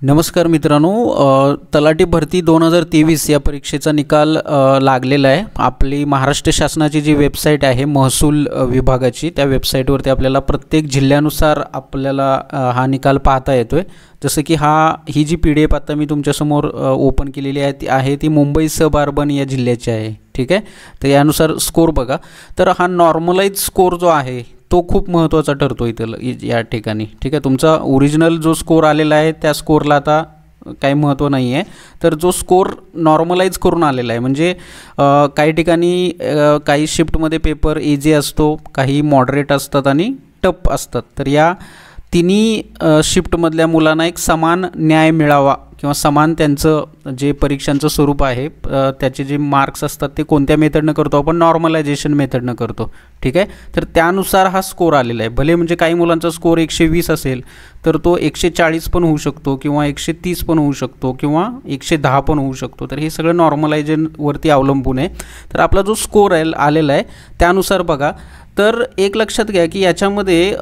नमस्कार मित्रांनो, तलाठी भरती 2023 या परीक्षेचा निकाल लागलेला आहे। आपली महाराष्ट्र शासनाची जी वेबसाईट आहे महसूल विभागाची, त्या वेबसाईटवरती आपल्याला प्रत्येक जिल्ह्यानुसार आपल्याला हा निकाल पाहता येतोय। जसं की ही जी PDF आता मी तुमच्यासमोर ओपन केलेली आहे ती मुंबई सब अर्बन या जिल्ह्याची आहे। ठीक आहे, तर यानुसार स्कोर बघा। तर हा नॉर्मलाइज स्कोर जो आहे तो खूप महत्त्वाचा ठरतो इथं या ठिकाणी। ठीक आहे, तुमचा ओरिजिनल जो स्कोर आलेला आहे त्या स्कोरला आता काही महत्त्व नाही आहे। तर जो स्कोर नॉर्मलाइज करून आलेला आहे म्हणजे काही ठिकाणी काही शिफ्टमध्ये पेपर इझी असतो, काही मॉडरेट असतात आणि टफ असतात। तर या तिन्ही शिफ्टमधल्या मुलांना एक समान न्याय मिळावा किंवा समान त्यांचं जे परीक्षांचं स्वरूप आहे त्याचे जे मार्क्स असतात ते कोणत्या मेथडनं करतो आपण, नॉर्मलायझेशन मेथडनं करतो। ठीक आहे, तर त्यानुसार हा स्कोर आलेला आहे। भले म्हणजे काही मुलांचा स्कोर 120 असेल तर तो 140 पण होऊ शकतो किंवा 130 पण होऊ शकतो किंवा 110 पण होऊ शकतो। तर हे सगळं नॉर्मलायझेशनवरती अवलंबून आहे। तर आपला जो स्कोर आलेला आहे त्यानुसार बघा। तर एक लक्षात घ्या की याच्यामध्ये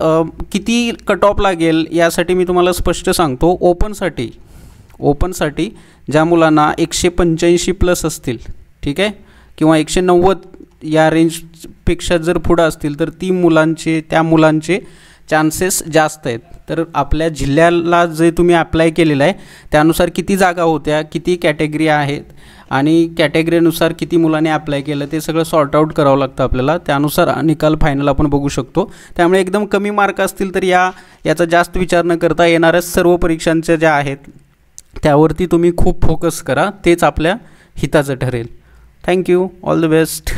किती कट ऑफ लागेल यासाठी मी तुम्हाला स्पष्ट सांगतो। ओपनसाठी ज्या मुलांना 185 प्लस असतील, ठीक आहे, किंवा 190 या रेंजपेक्षा जर पुढं असतील तर त्या मुलांचे चान्सेस जास्त आहेत। तर आपल्या जिल्ह्याला जे तुम्ही अप्लाय केलेलं आहे त्यानुसार किती जागा होत्या, किती कॅटेगरी आहेत आणि कॅटेगरीनुसार किती मुलांनी अप्लाय केलं ते सगळं सॉर्ट आउट करावं लागतं आपल्याला। त्यानुसार निकाल फायनल आपण बघू शकतो। त्यामुळे एकदम कमी मार्क असतील तर याचा जास्त विचार न करता येणाऱ्या सर्व परीक्षांच्या ज्या आहेत त्यावरती तुम्ही खूप फोकस करा, तेच आपल्या हिताचं ठरेल। Thank you, all the best.